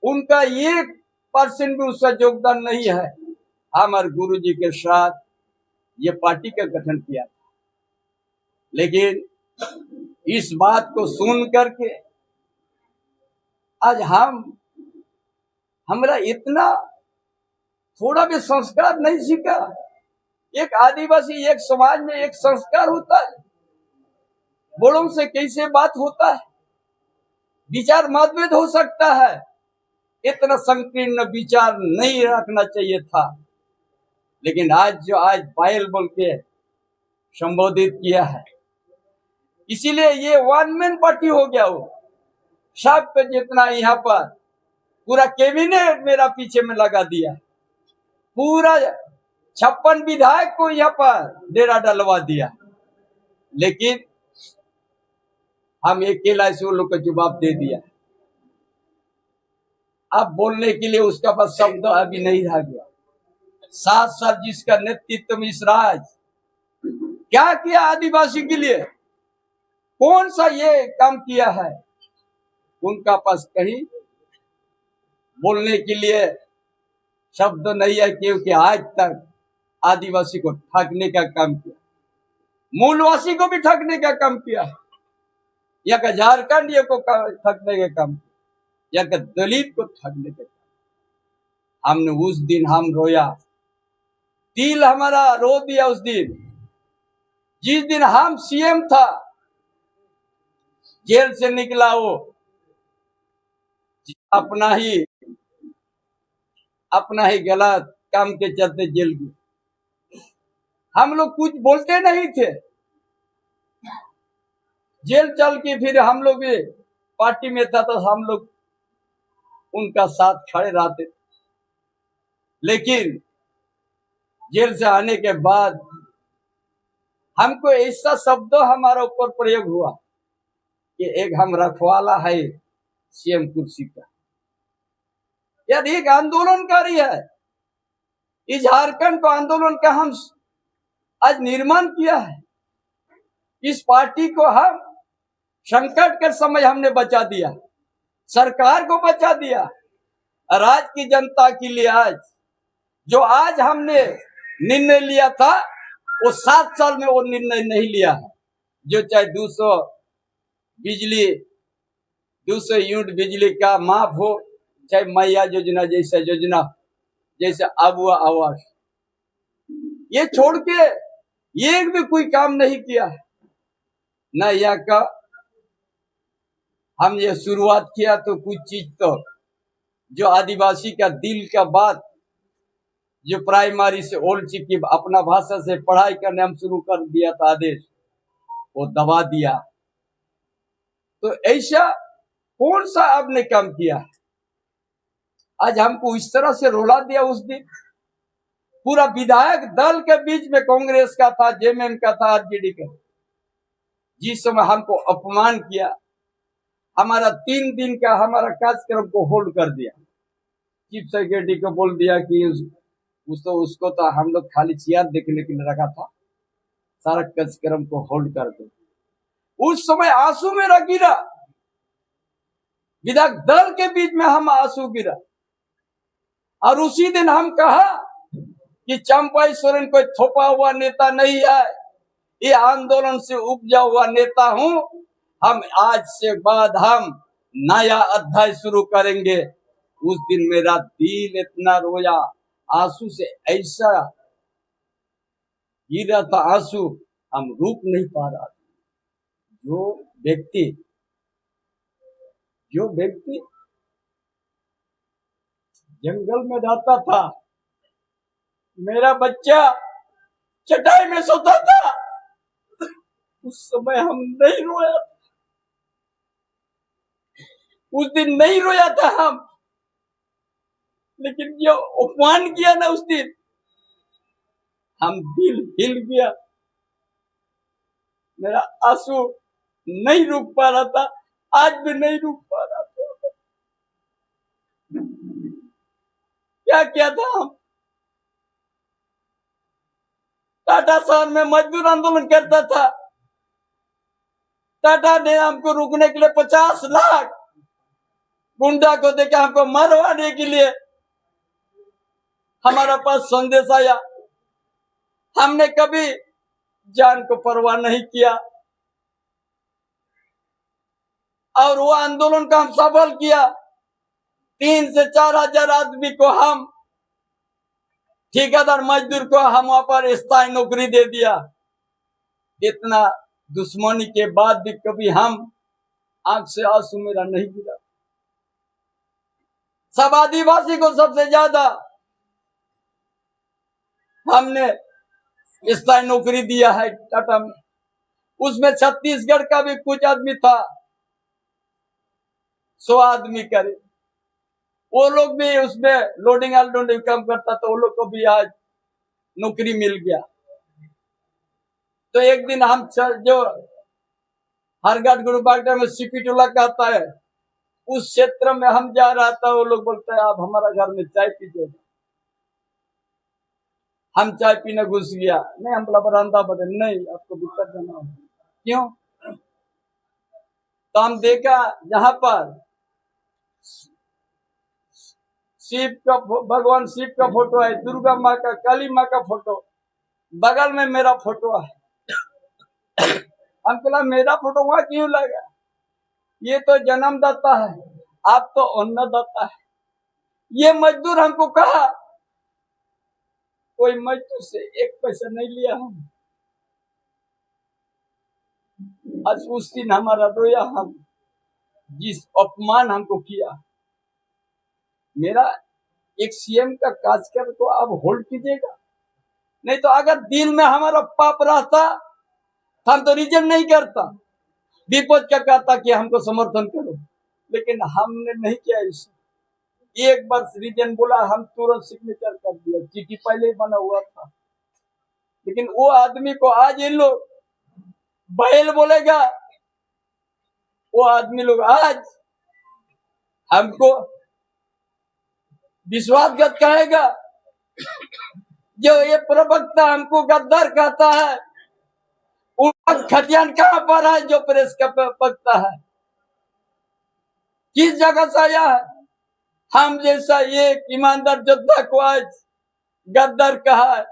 उनका 1% भी उसका योगदान नहीं है। हमारे गुरु जी के साथ ये पार्टी का गठन किया था, लेकिन इस बात को सुन करके आज हमारा इतना थोड़ा भी संस्कार नहीं सीखा। एक आदिवासी, एक समाज में एक संस्कार होता है, बड़ों से कैसे बात होता है, विचार मतभेद हो सकता है, इतना संकीर्ण विचार नहीं रखना चाहिए था। लेकिन आज पायल बोल के संबोधित किया है, इसीलिए ये वन मैन पार्टी हो गया। वो सब पे जितना यहाँ पर पूरा कैबिनेट मेरा पीछे में लगा दिया, पूरा 56 विधायक को यहाँ पर डेरा डलवा दिया, लेकिन हम अकेला से वो लोग का जवाब दे दिया। अब बोलने के लिए उसका पास शब्द अभी नहीं रह गया। 7 साल जिसका नेतृत्व में इस राज क्या किया आदिवासी के लिए, कौन सा ये काम किया है, उनका पास कहीं बोलने के लिए शब्द नहीं है, क्योंकि आज तक आदिवासी को ठगने का काम किया, मूलवासी को भी ठगने का काम किया, या का झारखंडियों को ठगने का काम किया, या का दलित को ठगने का काम। हमने उस दिन हम रोया, दिल हमारा रो दिया उस दिन, जिस दिन हम सीएम था, जेल से निकला वो अपना ही गलत काम के चलते जेल गए। हम लोग कुछ बोलते नहीं थे, जेल चल के फिर हम लोग भी पार्टी में था तो हम लोग उनका साथ खड़े रहते। लेकिन जेल से आने के बाद हमको ऐसा शब्द हमारा ऊपर प्रयोग हुआ कि एक हम रखवाला है सीएम कुर्सी का, यदि एक आंदोलनकारी है। इस झारखंड को आंदोलन का हम आज निर्माण किया है। इस पार्टी को हम संकट के समय हमने बचा दिया, सरकार को बचा दिया, राज्य की जनता के लिए आज हमने निर्णय लिया था, वो 7 साल में वो निर्णय नहीं लिया है। जो चाहे 200 यूनिट बिजली का माफ हो, चाहे मैया योजना जैसे अबुआ आवास, ये छोड़ के एक भी कोई काम नहीं किया है। न यहाँ का हम ये शुरुआत किया तो कुछ चीज तो जो आदिवासी का दिल का बात, जो प्राइमरी से ओल्ड की अपना भाषा से पढ़ाई करने हम शुरू कर दिया था, आदेश वो दबा दिया। तो ऐसा कौन सा आपने काम किया? आज हमको इस तरह से रोला दिया। उस दिन पूरा विधायक दल के बीच में कांग्रेस का था, जेएमएम का था, आरजेडी का, जिस समय हमको अपमान किया, हमारा 3 दिन का हमारा कार्यक्रम को होल्ड कर दिया। चीफ सेक्रेटरी को बोल दिया कि उसको तो हम लोग खाली चेयर देखने के लिए रखा था, सारा कार्यक्रम को होल्ड कर दो। उस समय आंसू मेरा गिरा, विधायक दल के बीच में हम आंसू गिरा। और उसी दिन हम कहा कि चंपाई सोरेन कोई थोपा हुआ नेता नहीं है, ये आंदोलन से उपजा हुआ नेता हूं। हम आज से बाद हम नया अध्याय शुरू करेंगे। उस दिन मेरा दिल इतना रोया, आंसू से ऐसा गिरा था, आंसू हम रुक नहीं पा रहा। जो व्यक्ति जंगल में रहता था, मेरा बच्चा चटाई में सोता था, उस समय हम नहीं रोया, उस दिन नहीं रोया था हम। लेकिन जो अपमान किया ना उस दिन, हम दिल हिल गया, मेरा आंसू नहीं रुक पा रहा था, आज भी नहीं रुक पा रहा था। क्या किया था हम? टाटा शहर में मजदूर आंदोलन करता था, टाटा ने हमको रुकने के लिए 50 लाख गुंडा को देखा हमको मरवाने के लिए हमारा पास संदेश आया। हमने कभी जान को परवाह नहीं किया और वो आंदोलन का हम सफल किया। 3 से 4 हजार आदमी को हम ठेकेदार मजदूर को हम वहां पर स्थायी नौकरी दे दिया। इतना दुश्मनी के बाद भी कभी हम आंख से आंसू मेरा नहीं गिरा। सब आदिवासी को सबसे ज्यादा हमने स्थायी नौकरी दिया है टाटा में। उसमें छत्तीसगढ़ का भी कुछ आदमी था, 100 आदमी करे। वो लोग भी उसमें लोडिंग अनलोडिंग काम करता, तो वो लोग को भी आज नौकरी मिल गया। तो एक दिन हम जो हरघाट गुरुबागड़ा में सीपी टोला कहता है, उस क्षेत्र में हम जा रहा था। वो लोग बोलते हैं आप हमारा घर में चाय पीजिए। हम चाय पीने घुस गया। नहीं, हम बोला बरामदा बदल, नहीं आपको भीतर जाना होगा। क्यों? तो हम देखा यहाँ पर शिव का, भगवान शिव का फोटो है, दुर्गा माँ का, काली माँ का फोटो, बगल में मेरा फोटो है। हम बोला मेरा फोटो वहां क्यों लगा? ये तो जन्मदाता है, आप तो अन्नदाता है। ये मजदूर हमको कहा, कोई मजदूर से 1 पैसा नहीं लिया हम। आज उस दिन हमारा रोया, हम जिस अपमान हमको किया। मेरा एक सीएम का कार्यक्रम को आप होल्ड कीजिएगा, नहीं तो अगर दिल में हमारा पाप रहता तो हम तो रिजेक्ट नहीं करता। विपक्ष का कहता कि हमको समर्थन करो, लेकिन हमने नहीं किया। इसे 1 वर्ष रीजन बोला, हम तुरंत सिग्नेचर कर दिया। चिट्ठी पहले ही बना हुआ था। लेकिन वो आदमी को आज ये लोग बैल बोलेगा, वो आदमी लोग आज हमको विश्वासघात कहेगा। जो ये प्रवक्ता हमको गद्दार कहता है, उनका खतियान कहां पर है? जो प्रेस का प्रवक्ता है, किस जगह से आया है? हम जैसा एक ईमानदार योद्धा को आज गद्दार कहा है।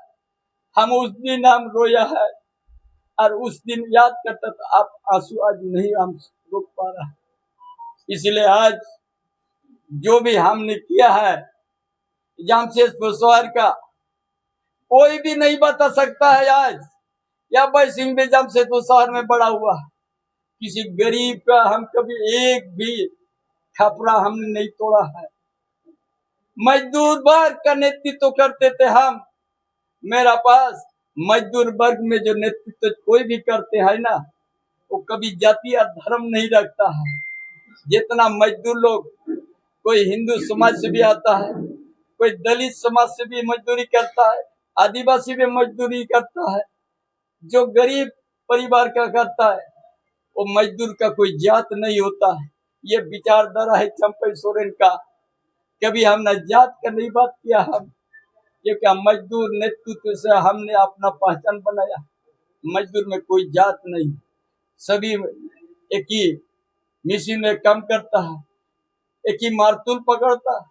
हम उस दिन हम रोया है, और उस दिन याद करता तो आप आंसू आज नहीं हम रोक पा रहा है। इसलिए आज जो भी हमने किया है, जमशेदपुर शहर का कोई भी नहीं बता सकता है आज, या भाई सिंह भी जमशेदपुर शहर में बड़ा हुआ। किसी गरीब का हम कभी एक भी खपरा हमने नहीं तोड़ा है। मजदूर वर्ग का नेतृत्व करते थे हम। मेरा पास मजदूर वर्ग में जो नेतृत्व कोई भी करते हैं ना, वो कभी जाति या धर्म नहीं रखता है। जितना मजदूर लोग, कोई हिंदू समाज से भी आता है, कोई दलित समाज से भी मजदूरी करता है, आदिवासी भी मजदूरी करता है, जो गरीब परिवार का करता है, वो मजदूर का कोई जात नहीं होता है। ये विचारधारा है चंपई सोरेन का। कभी हमने जात का नहीं बात किया। हम ये क्या मजदूर नेतृत्व से हमने अपना पहचान बनाया। मजदूर में कोई जात नहीं, सभी एक ही मशीन में काम करता है, एक ही मारतूल पकड़ता है।